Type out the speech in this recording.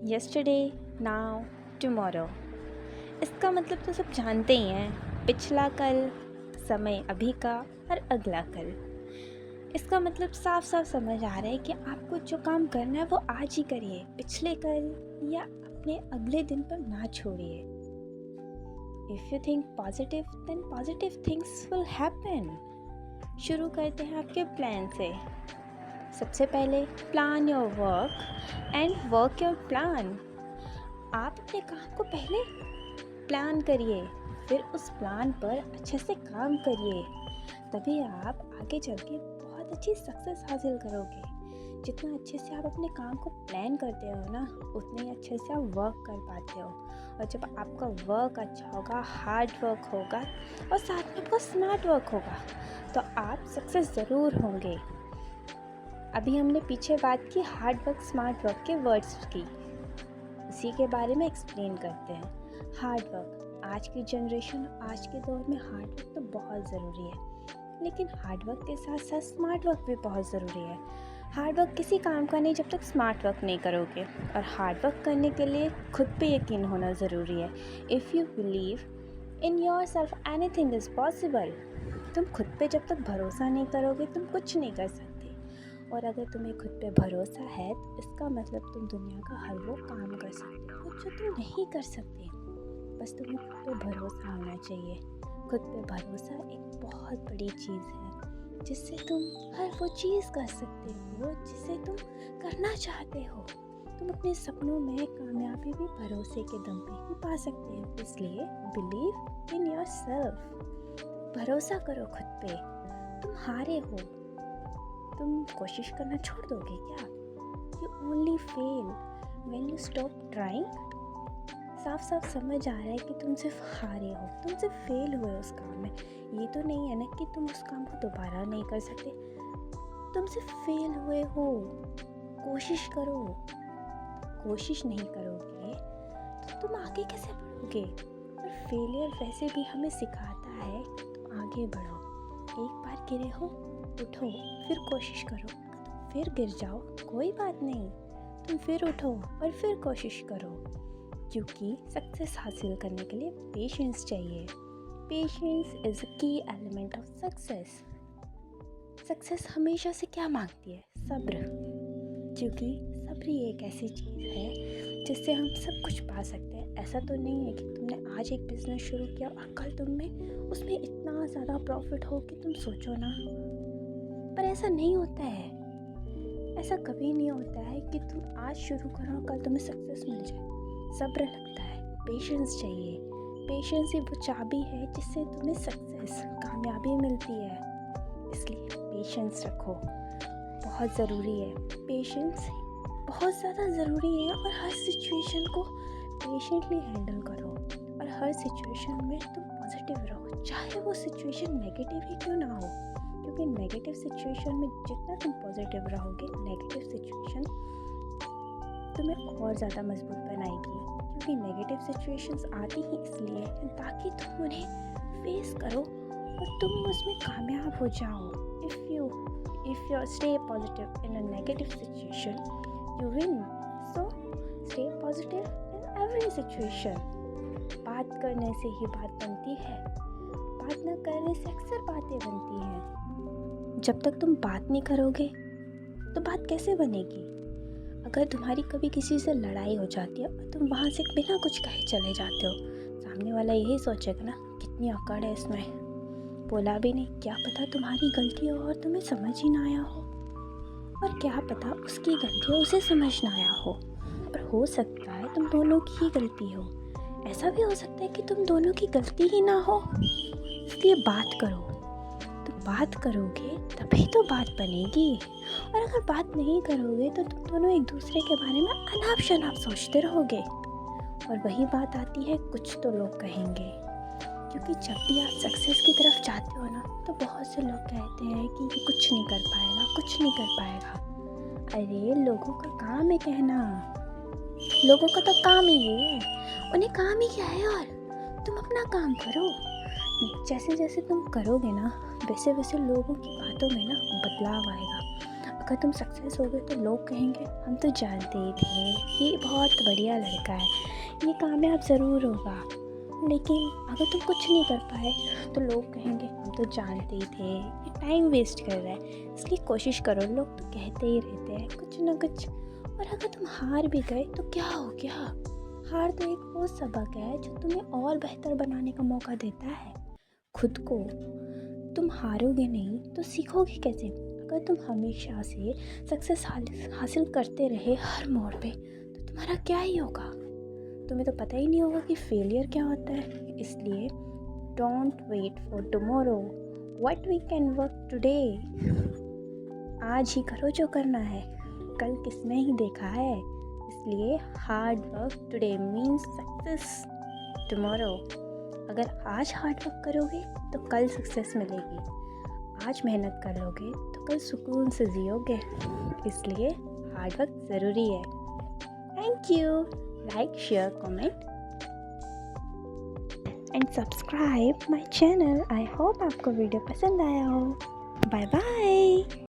Yesterday, now, tomorrow. इसका मतलब तो सब जानते ही हैं। पिछला कल, समय अभी का और अगला कल। इसका मतलब साफ साफ समझ आ रहा है कि आपको जो काम करना है वो आज ही करिए, पिछले कल या अपने अगले दिन पर ना छोड़िए। If you think positive then positive things will happen. शुरू करते हैं आपके प्लान से। सबसे पहले plan your work and work your plan. आप अपने काम को पहले प्लान करिए, फिर उस प्लान पर अच्छे से काम करिए, तभी आप आगे चल के बहुत अच्छी सक्सेस हासिल करोगे। जितना अच्छे से आप अपने काम को प्लान करते हो ना, उतने ही अच्छे से आप वर्क कर पाते हो। और जब आपका वर्क अच्छा होगा, हार्ड वर्क होगा और साथ में आपका स्मार्ट वर्क होगा, तो आप सक्सेस ज़रूर होंगे। अभी हमने पीछे बात की हार्ड वर्क स्मार्ट वर्क के वर्ड्स की, उसी के बारे में एक्सप्लेन करते हैं। हार्ड वर्क, आज की जनरेशन, आज के दौर में हार्ड वर्क तो बहुत ज़रूरी है, लेकिन हार्ड वर्क के साथ साथ स्मार्ट वर्क भी बहुत ज़रूरी है। हार्ड वर्क किसी काम का नहीं जब तक स्मार्ट वर्क नहीं करोगे, और हार्ड वर्क करने के लिए खुद पे यकीन होना ज़रूरी है। If you believe in your self anything is possible. तुम खुद पे जब तक भरोसा नहीं करोगे, तुम कुछ नहीं कर सकते। और अगर तुम्हें खुद पे भरोसा है, तो इसका मतलब तुम दुनिया का हर वो काम कर सकते हो जो तुम नहीं कर सकते। बस तुम्हें खुद पे भरोसा होना चाहिए। खुद पे भरोसा एक बहुत बड़ी चीज़ है, जिससे तुम हर वो चीज़ कर सकते हो जिसे तुम करना चाहते हो। तुम अपने सपनों में कामयाबी भी भरोसे के दम पे ही पा सकते हो। इसलिए बिलीव इन योर सेल्फ। भरोसा करो खुद पे। तुम हारे हो, तुम कोशिश करना छोड़ दोगे क्या? You only fail when you stop trying. साफ साफ समझ आ रहा है कि तुम सिर्फ हारे हो, तुम सिर्फ फेल हुए उस काम में। ये तो नहीं है ना कि तुम उस काम को दोबारा नहीं कर सकते। तुम सिर्फ फेल हुए हो। कोशिश करो। कोशिश नहीं करोगे तो तुम आगे कैसे बढ़ोगे? और फेलियर वैसे भी हमें सिखाता है कि तुम आगे बढ़ो। एक बार गिरे हो, उठो, फिर कोशिश करो। अगर तुम फिर गिर जाओ, कोई बात नहीं, तुम फिर उठो और फिर कोशिश करो, क्योंकि सक्सेस हासिल करने के लिए पेशेंस चाहिए। पेशेंस इज़ अ की एलिमेंट ऑफ सक्सेस। सक्सेस हमेशा से क्या मांगती है? सब्र। क्योंकि सब्र ही एक ऐसी चीज़ है जिससे हम सब कुछ पा सकते हैं। ऐसा तो नहीं है कि तुमने आज एक बिज़नेस शुरू किया और कल तुम्हें उसमें इतना ज़्यादा प्रॉफिट हो कि तुम सोचो ना। पर ऐसा नहीं होता है। ऐसा कभी नहीं होता है कि तुम आज शुरू करो और कल तुम्हें सक्सेस मिल जाए। सब्र लगता है, पेशेंस चाहिए। पेशेंस ही वो चाबी है जिससे तुम्हें सक्सेस, कामयाबी मिलती है। इसलिए पेशेंस रखो, बहुत ज़रूरी है। पेशेंस बहुत ज़्यादा ज़रूरी है। और हर सिचुएशन को पेशेंटली हैंडल करो, और हर सिचुएशन में तुम पॉजिटिव रहो, चाहे वो सिचुएशन नेगेटिव ही क्यों ना हो। क्योंकि नेगेटिव सिचुएशन में जितना तुम पॉजिटिव रहोगे, नेगेटिव सिचुएशन तुम्हें और ज़्यादा मजबूत बनाएगी। क्योंकि नेगेटिव सिचुएशंस आती ही इसलिए हैं ताकि तुम उन्हें फेस करो और तुम उसमें कामयाब हो जाओ। If you stay positive in a negative situation, you win. So stay positive in every situation. बात करने से ही बात बनती है, बात न करने से अक्सर बातें बनती हैं। जब तक तुम बात नहीं करोगे तो बात कैसे बनेगी? अगर तुम्हारी कभी किसी से लड़ाई हो जाती है और तुम वहाँ से बिना कुछ कहे चले जाते हो, सामने वाला यही सोचेगा ना, कितनी अकड़ है इसमें, बोला भी नहीं। क्या पता तुम्हारी गलती हो और तुम्हें समझ ही ना आया हो, और क्या पता उसकी गलती हो, उसे समझ ना आया हो। और हो सकता है तुम दोनों की ही गलती हो। ऐसा भी हो सकता है कि तुम दोनों की गलती ही ना हो। इसलिए बात करो। तो बात करोगे तभी तो बात बनेगी। और अगर बात नहीं करोगे तो तुम दोनों एक दूसरे के बारे में अनाप शनाप सोचते रहोगे। और वही बात आती है, कुछ तो लोग कहेंगे। क्योंकि जब भी आप सक्सेस की तरफ जाते हो ना, तो बहुत से लोग कहते हैं कि ये कुछ नहीं कर पाएगा, कुछ नहीं कर पाएगा। अरे लोगों का काम है कहना, लोगों का तो काम ही ये है, उन्हें काम ही क्या है। और तुम अपना काम करो। जैसे जैसे तुम करोगे ना, वैसे वैसे लोगों की बातों में ना बदलाव आएगा। अगर तुम सक्सेस हो गए तो लोग कहेंगे हम तो जानते ही थे, ये बहुत बढ़िया लड़का है, ये कामयाब ज़रूर होगा। लेकिन अगर तुम कुछ नहीं कर पाए तो लोग कहेंगे हम तो जानते ही थे, ये टाइम वेस्ट कर रहा है, इसलिए कोशिश करो। लोग तो कहते ही रहते हैं कुछ ना कुछ। और अगर तुम हार भी गए तो क्या हो गया? हार तो एक वो सबक है जो तुम्हें और बेहतर बनाने का मौका देता है। खुद को तुम हारोगे नहीं तो सीखोगे कैसे? अगर तुम हमेशा से सक्सेस हासिल करते रहे हर मोड़ पे तो तुम्हारा क्या ही होगा? तुम्हें तो पता ही नहीं होगा कि फेलियर क्या होता है। इसलिए don't wait for tomorrow, what we can work today. आज ही करो जो करना है, कल किसने ही देखा है। इसलिए hard work today means success tomorrow. अगर आज हार्ड वर्क करोगे तो कल सक्सेस मिलेगी। आज मेहनत करोगे तो कल सुकून से जियोगे। इसलिए हार्ड वर्क ज़रूरी है। Thank you. Like, share, comment and subscribe my channel. I hope आपको वीडियो पसंद आया हो। Bye bye.